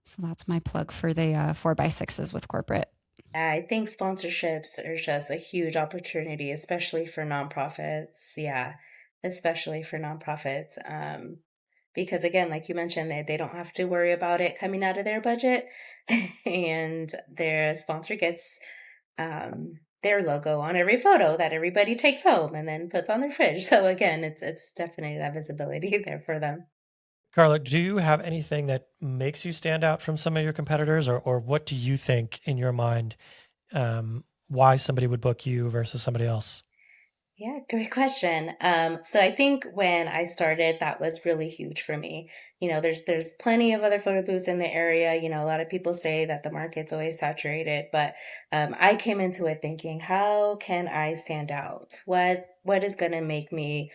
So that's my plug for the 4x6s with corporate. I think sponsorships are just a huge opportunity, especially for nonprofits. Yeah, especially for nonprofits. Because again, like you mentioned, they don't have to worry about it coming out of their budget, and their sponsor gets their logo on every photo that everybody takes home and then puts on their fridge. So again, it's definitely that visibility there for them. Karla, do you have anything that makes you stand out from some of your competitors, or what do you think in your mind why somebody would book you versus somebody else? Yeah, great question. So I think when I started, that was really huge for me. There's plenty of other photo booths in the area. A lot of people say that the market's always saturated, but I came into it thinking, how can I stand out? What is going to make me,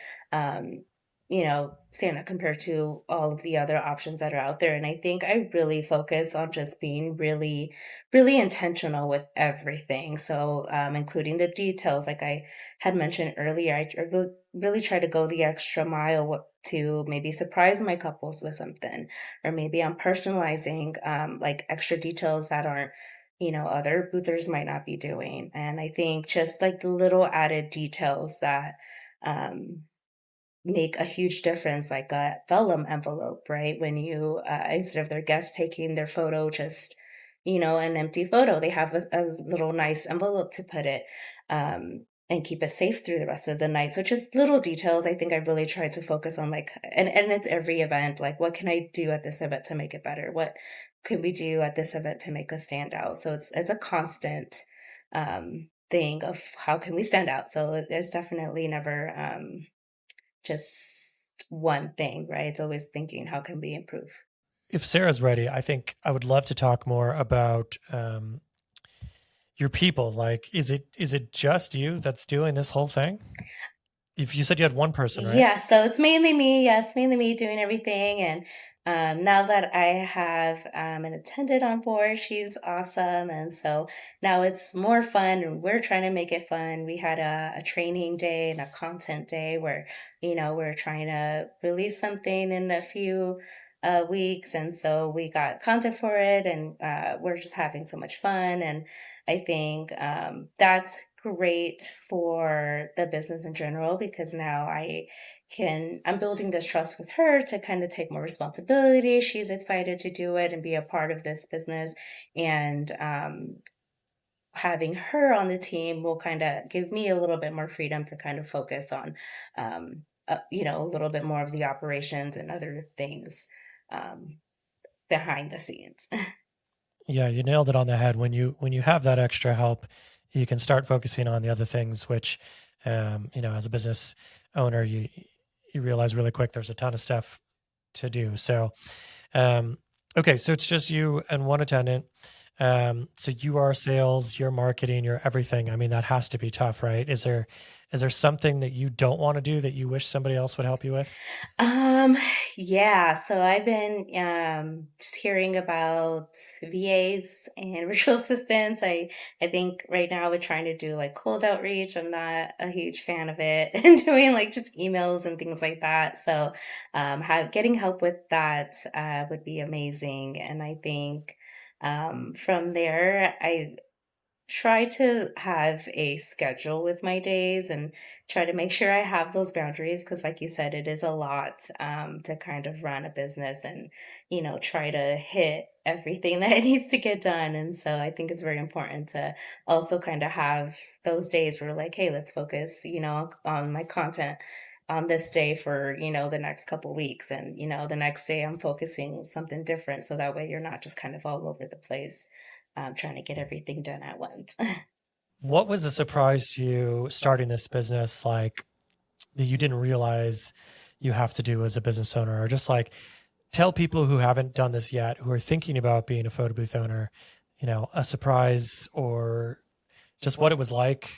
stand out compared to all of the other options that are out there? And I think I really focus on just being really, really intentional with everything. So, including the details, like I had mentioned earlier, really try to go the extra mile to maybe surprise my couples with something, or maybe I'm personalizing like extra details that aren't, other boothers might not be doing. And I think just like the little added details that um, make a huge difference, like a vellum envelope, right? When you, instead of their guests taking their photo, just, an empty photo, they have a little nice envelope to put it, and keep it safe through the rest of the night. So just little details. I think I really try to focus on like, and it's every event, like what can I do at this event to make it better? What can we do at this event to make us stand out? So it's a constant, thing of how can we stand out. So it's definitely never just one thing, right? It's always thinking, how can we improve? If Sarah's ready, I think I would love to talk more about your people. Like, is it just you that's doing this whole thing? If you said you had one person, right? Yeah, so it's mainly me. Yes, mainly me doing everything. And now that I have an attendant on board, she's awesome. And so now it's more fun, and we're trying to make it fun. We had a training day and a content day where, we're trying to release something in a few weeks. And so we got content for it, and we're just having so much fun. And I think that's great for the business in general because now I'm building this trust with her to kind of take more responsibility. She's excited to do it and be a part of this business. And having her on the team will kind of give me a little bit more freedom to kind of focus on, a little bit more of the operations and other things um, behind the scenes. Yeah, you nailed it on the head. When you have that extra help, you can start focusing on the other things, which, as a business owner, you realize really quick there's a ton of stuff to do. So, um, okay, so it's just you and one attendant. So you are sales, you're marketing, you're everything. I mean, that has to be tough, right? Is there something that you don't want to do that you wish somebody else would help you with? Um, yeah, so I've been just hearing about VAs and virtual assistants. I think right now we're trying to do like cold outreach. I'm not a huge fan of it and doing like just emails and things like that. So getting help with that would be amazing. And I think from there, I try to have a schedule with my days and try to make sure I have those boundaries because, like you said, it is a lot to kind of run a business and, try to hit everything that needs to get done. And so I think it's very important to also kind of have those days where, like, hey, let's focus, on my content on this day for, the next couple weeks. And, the next day I'm focusing something different. So that way you're not just kind of all over the place trying to get everything done at once. What was a surprise to you starting this business, like that you didn't realize you have to do as a business owner, or just like tell people who haven't done this yet, who are thinking about being a photo booth owner, a surprise or just what it was like.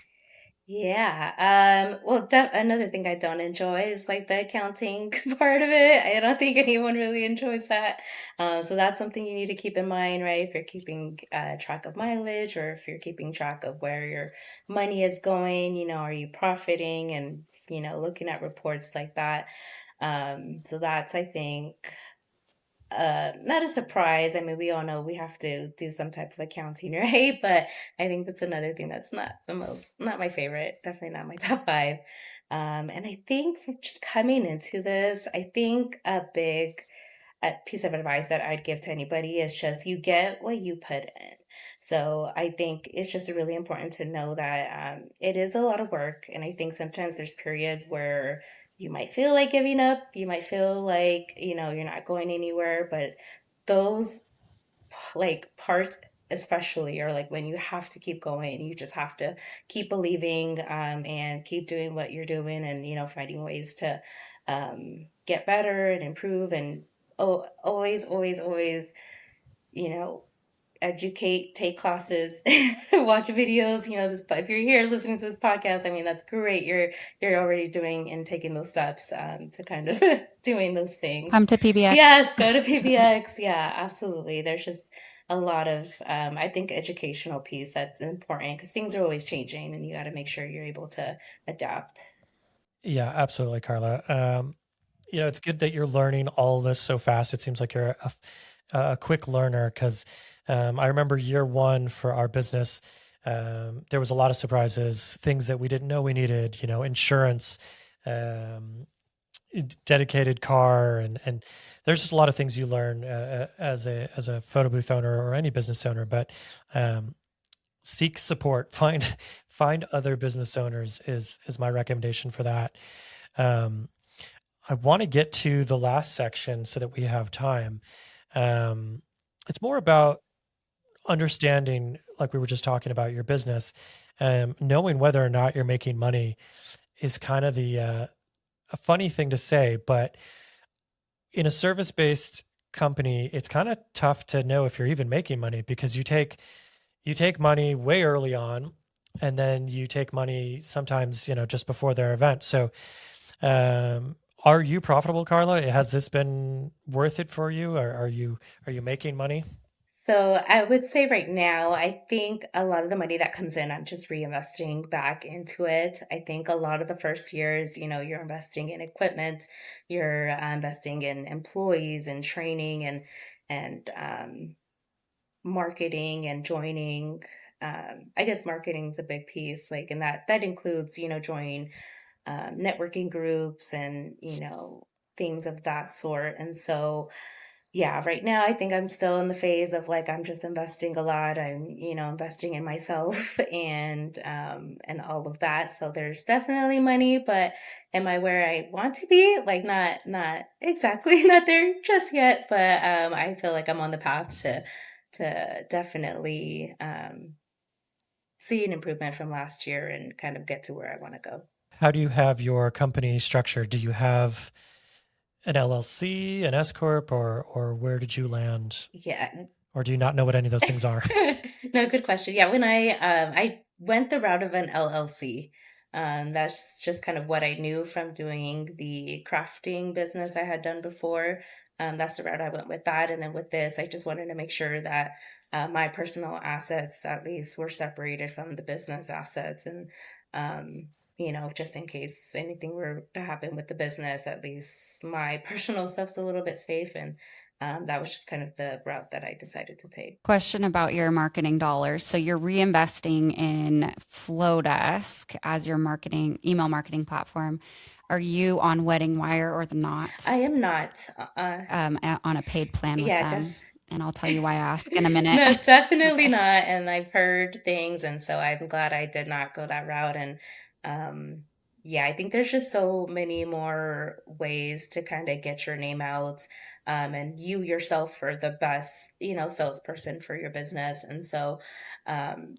Yeah. Well, another thing I don't enjoy is like the accounting part of it. I don't think anyone really enjoys that. So that's something you need to keep in mind, right? If you're keeping track of mileage or if you're keeping track of where your money is going, are you profiting and, looking at reports like that. So that's, I think, not a surprise. I mean, we all know we have to do some type of accounting, right? But I think that's another thing that's not my favorite, definitely not my top five. And I think for just coming into this, I think a big piece of advice that I'd give to anybody is just you get what you put in. So I think it's just really important to know that it is a lot of work. And I think sometimes there's periods where you might feel like giving up. You might feel like, you're not going anywhere. But those like parts especially are like when you have to keep going, you just have to keep believing and keep doing what you're doing and, finding ways to get better and improve and always, always, always, you know, educate, take classes, watch videos. If you're here listening to this podcast, I mean, that's great. You're already doing and taking those steps to kind of doing those things. Come to PBX. Yes, go to PBX. Yeah, absolutely. There's just a lot of, I think, educational piece that's important because things are always changing and you got to make sure you're able to adapt. Yeah, absolutely, Carla. It's good that you're learning all this so fast. It seems like you're a quick learner because I remember year one for our business. There was a lot of surprises, things that we didn't know we needed, insurance, um, dedicated car, and there's just a lot of things you learn as a photo booth owner or any business owner. But seek support, find other business owners is my recommendation for that. Um, I want to get to the last section so that we have time. Um, it's more about understanding, like we were just talking about your business, knowing whether or not you're making money is kind of a funny thing to say, but in a service-based company, it's kind of tough to know if you're even making money because you take money way early on, and then you take money sometimes, just before their event. So, are you profitable, Karla? Has this been worth it for you? Or are you making money? So I would say right now, I think a lot of the money that comes in, I'm just reinvesting back into it. I think a lot of the first years, you're investing in equipment, you're investing in employees and training and marketing and joining. I guess marketing is a big piece, like, and that includes, joining networking groups and things of that sort. And so yeah, right now I think I'm still in the phase of like I'm just investing a lot. I'm, investing in myself and all of that. So there's definitely money, but am I where I want to be? Like not exactly not there just yet, but I feel like I'm on the path to definitely see an improvement from last year and kind of get to where I want to go. How do you have your company structured? Do you have an LLC, an S corp, or where did you land? Yeah. Or do you not know what any of those things are? No, good question. Yeah, when I went the route of an LLC. That's just kind of what I knew from doing the crafting business I had done before. That's the route I went with that, and then with this, I just wanted to make sure that my personal assets at least were separated from the business assets, and just in case anything were to happen with the business, at least my personal stuff's a little bit safe, and that was just kind of the route that I decided to take. Question about your marketing dollars. So you're reinvesting in Flowdesk as your email marketing platform. Are you on Wedding Wire or the Knot, I am not. on a paid plan with Yeah, them? And I'll tell you why I ask in a minute. no, definitely Okay. not. And I've heard things, and so I'm glad I did not go that route. And um, yeah, I think there's just so many more ways to kind of get your name out, and you yourself are the best, salesperson for your business. And so, um,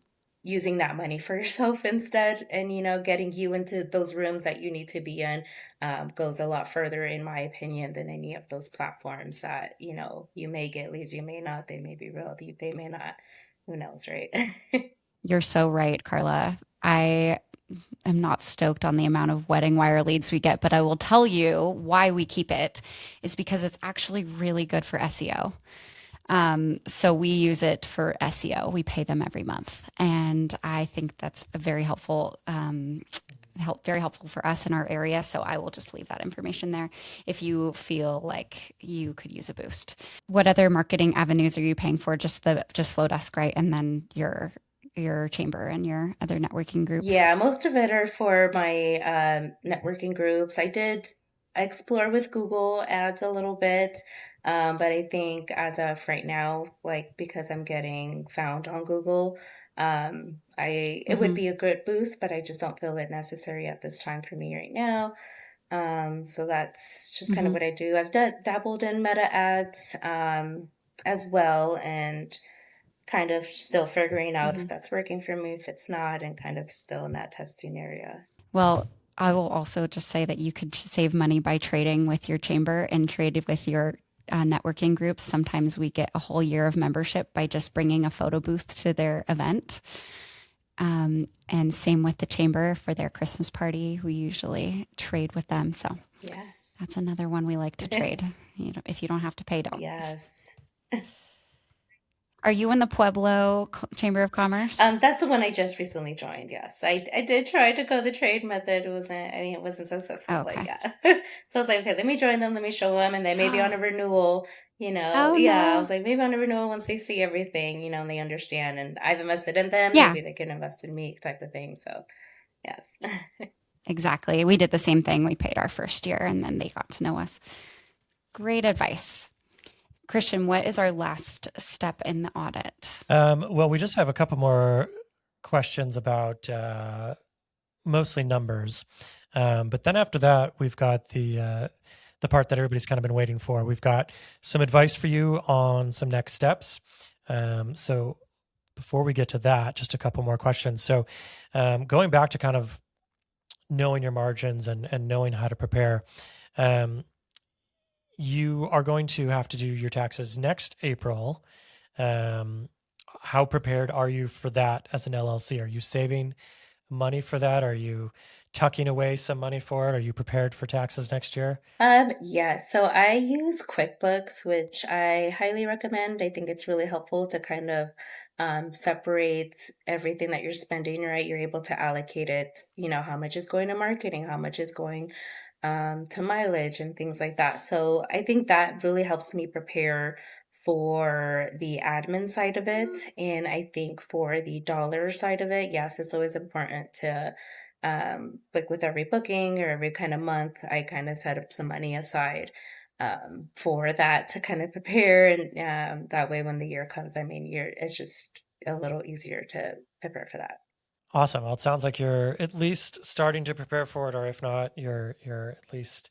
using that money for yourself instead, and getting you into those rooms that you need to be in goes a lot further, in my opinion, than any of those platforms that, you may get leads, you may not, they may be real, they may not. Who knows, right? You're so right, Karla. I am not stoked on the amount of wedding wire leads we get, but I will tell you why we keep it is because it's actually really good for SEO. So we use it for SEO. We pay them every month, and I think that's a very helpful, very helpful for us in our area. So I will just leave that information there if you feel like you could use a boost. What other marketing avenues are you paying for? Just Flowdesk, right? And then your chamber and your other networking groups. Yeah, most of it are for my networking groups. I did explore with Google Ads a little bit, but I think as of right now, like because I'm getting found on Google, it would Mm-hmm. be a good boost, but I just don't feel it necessary at this time for me right now. So that's just kind of Mm-hmm. what I do. I've dabbled in meta ads as well, and kind of still figuring out Mm-hmm. if that's working for me, if it's not, and kind of still in that testing area. Well, I will also just say that you could save money by trading with your chamber and trade with your networking groups. Sometimes we get a whole year of membership by just bringing a photo booth to their event. And same with the chamber for their Christmas party. We usually trade with them. So Yes. that's another one we like to trade. If you don't have to pay, don't. Yes. Are you in the Pueblo Chamber of Commerce? That's the one I just recently joined. Yes, I did try to go the trade method. It wasn't successful. Like, Okay. yeah. So I was like, okay, let me join them. Let me show them, and then maybe on a renewal, Oh yeah, I no. was like, maybe on a renewal once they see everything, and they understand, and I've invested in them, Yeah, maybe they can invest in me, type of thing. So, yes. exactly. We did the same thing. We paid our first year and then they got to know us. Great advice. Christian, what is our last step in the audit? Well, we just have a couple more questions about mostly numbers, but then after that, we've got the part that everybody's kind of been waiting for. We've got some advice for you on some next steps. So before we get to that, just a couple more questions. So, going back to kind of knowing your margins and knowing how to prepare, um, you are going to have to do your taxes next April. Um, how prepared are you for that as an LLC? Are you saving money for that? Are you tucking away some money for it? Are you prepared for taxes next year? Yes. So I use QuickBooks, which I highly recommend. I think it's really helpful to kind of separate everything that you're spending, right? You're able to allocate it, how much is going to marketing, how much is going to mileage and things like that. So I think that really helps me prepare for the admin side of it. And I think for the dollar side of it, yes, it's always important to like with every booking or every kind of month, I kind of set up some money aside for that to kind of prepare. And that way, when the year comes, I mean, it's just a little easier to prepare for that. Awesome. Well, it sounds like you're at least starting to prepare for it, or if not, you're at least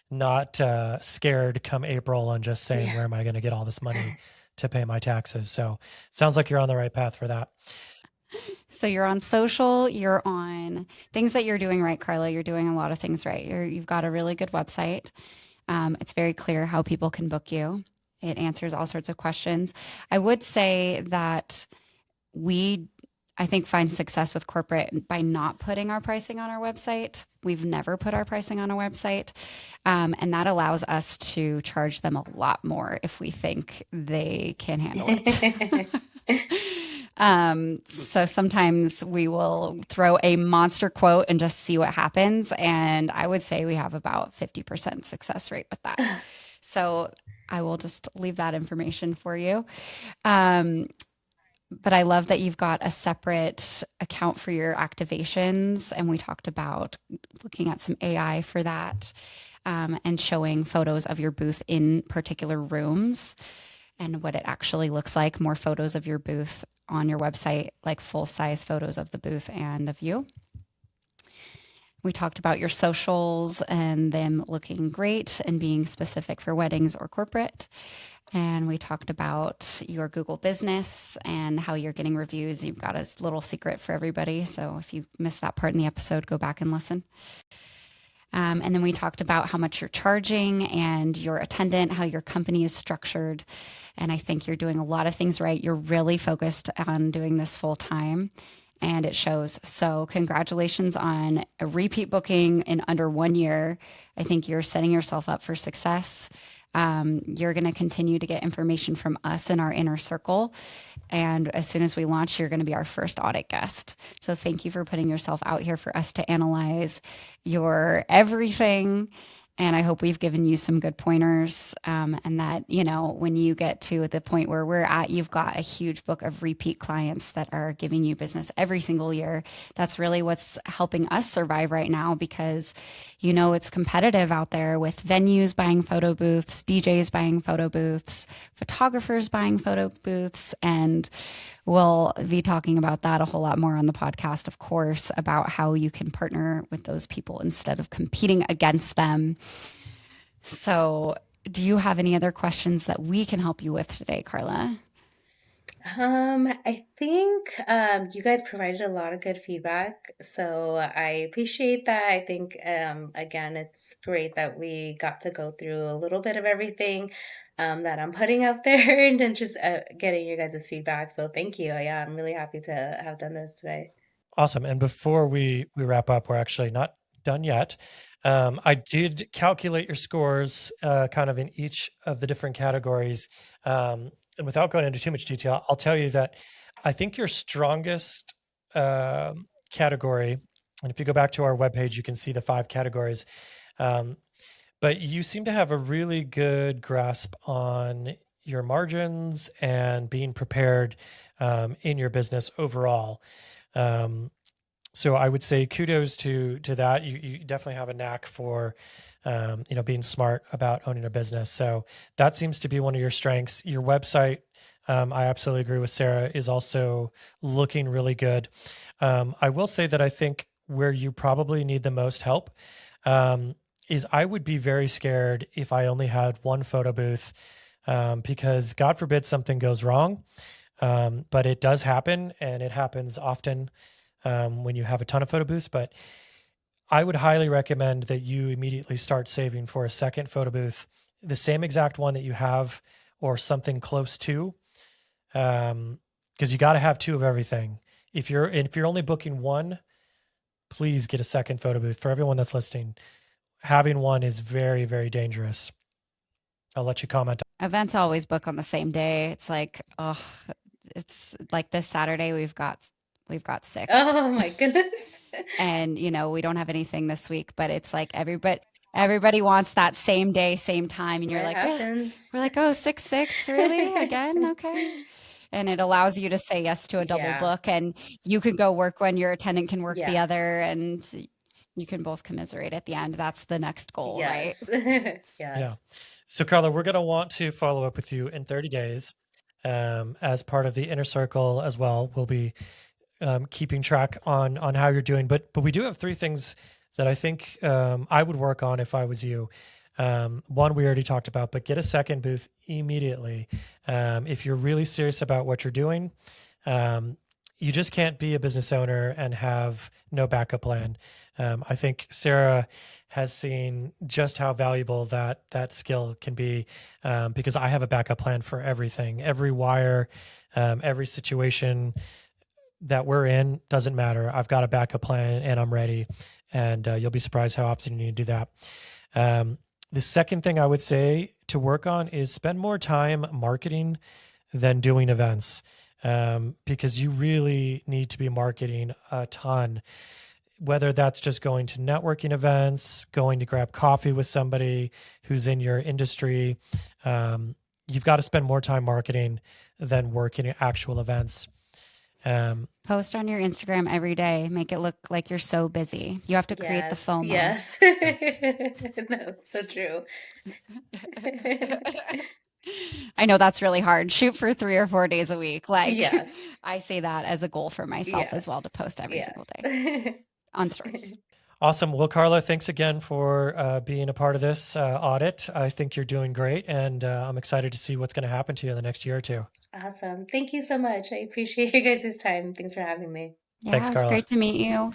not scared come April and just saying, Yeah. "Where am I going to get all this money to pay my taxes?" So, sounds like you're on the right path for that. So you're on social, you're on things that you're doing right, Karla. You're doing a lot of things right. You've got a really good website. It's very clear how people can book you. It answers all sorts of questions. I would say that we, I think, find success with corporate by not putting our pricing on our website. We've never put our pricing on a website. And that allows us to charge them a lot more if we think they can handle it. So sometimes we will throw a monster quote and just see what happens. And I would say we have about 50% success rate with that. So I will just leave that information for you. Um, but I love that you've got a separate account for your activations. And we talked about looking at some AI for that, and showing photos of your booth in particular rooms and what it actually looks like. More photos of your booth on your website, like full size photos of the booth and of you. We talked about your socials and them looking great and being specific for weddings or corporate. And we talked about your Google business and how you're getting reviews. You've got a little secret for everybody. So if you missed that part in the episode, go back and listen. And then we talked about how much you're charging and your attendant, how your company is structured. And I think you're doing a lot of things right. You're really focused on doing this full time, and it shows. So, congratulations on a repeat booking in under 1 year. I think you're setting yourself up for success. You're going to continue to get information from us in our inner circle. And as soon as we launch, you're going to be our first audit guest. So thank you for putting yourself out here for us to analyze your everything. And I hope we've given you some good pointers, and that, when you get to the point where we're at, you've got a huge book of repeat clients that are giving you business every single year. That's really what's helping us survive right now, because, it's competitive out there with venues buying photo booths, DJs buying photo booths, photographers buying photo booths. And we'll be talking about that a whole lot more on the podcast, of course, about how you can partner with those people instead of competing against them. So, do you have any other questions that we can help you with today, Karla? I think you guys provided a lot of good feedback, so I appreciate that. I think again, it's great that we got to go through a little bit of everything that I'm putting out there, and then just getting your guys' feedback. So thank you. Yeah, I'm really happy to have done this today. Awesome. And before we wrap up, we're actually not done yet. I did calculate your scores kind of in each of the different categories. And without going into too much detail, I'll tell you that I think your strongest category, and if you go back to our webpage, you can see the 5 categories. But you seem to have a really good grasp on your margins and being prepared in your business overall. So I would say kudos to that. You definitely have a knack for being smart about owning a business. So that seems to be one of your strengths. Your website, I absolutely agree with Sarah, is also looking really good. I will say that I think where you probably need the most help is I would be very scared if I only had one photo booth, because God forbid something goes wrong. But it does happen, and it happens often when you have a ton of photo booths. But I would highly recommend that you immediately start saving for a second photo booth, the same exact one that you have or something close to, because you got to have two of everything. If you're only booking one, please get a second photo booth. For everyone that's listening, having one is very, very dangerous. I'll let you comment. Events always book on the same day. It's like, oh, it's like this Saturday we've got six. Oh my goodness. And we don't have anything this week, but it's like everybody wants that same day, same time, and you're It like, "Ugh." happens. We're like, oh, 6 really again, okay. And it allows you to say yes to a double Yeah. book, and you can go work when your attendant can work the Yeah. other, and you can both commiserate at the end. That's the next goal, right? Yes. Yeah. Yes. So, Karla, we're going to want to follow up with you in 30 days as part of the inner circle as well. We'll be keeping track on how you're doing. But we do have three things that I think I would work on if I was you. One we already talked about, but get a second booth immediately. If you're really serious about what you're doing, you just can't be a business owner and have no backup plan. I think Sarah has seen just how valuable that skill can be, because I have a backup plan for everything, every wire, every situation that we're in doesn't matter. I've got a backup plan and I'm ready. And you'll be surprised how often you need to do that. The second thing I would say to work on is spend more time marketing than doing events, because you really need to be marketing a ton, whether that's just going to networking events, going to grab coffee with somebody who's in your industry. You've got to spend more time marketing than working at actual events. Post on your Instagram every day. Make it look like you're so busy. You have to create the Yes. FOMO. Yes. No, so true. I know that's really hard. Shoot for 3 or 4 days a week. Like, Yes. I say that as a goal for myself as well, to Yes. post every single day Yes. on stories. Awesome. Well, Karla, thanks again for being a part of this audit. I think you're doing great, and I'm excited to see what's going to happen to you in the next year or two. Awesome. Thank you so much. I appreciate you guys' time. Thanks for having me. Yeah, Thanks, it was Karla. great to meet you.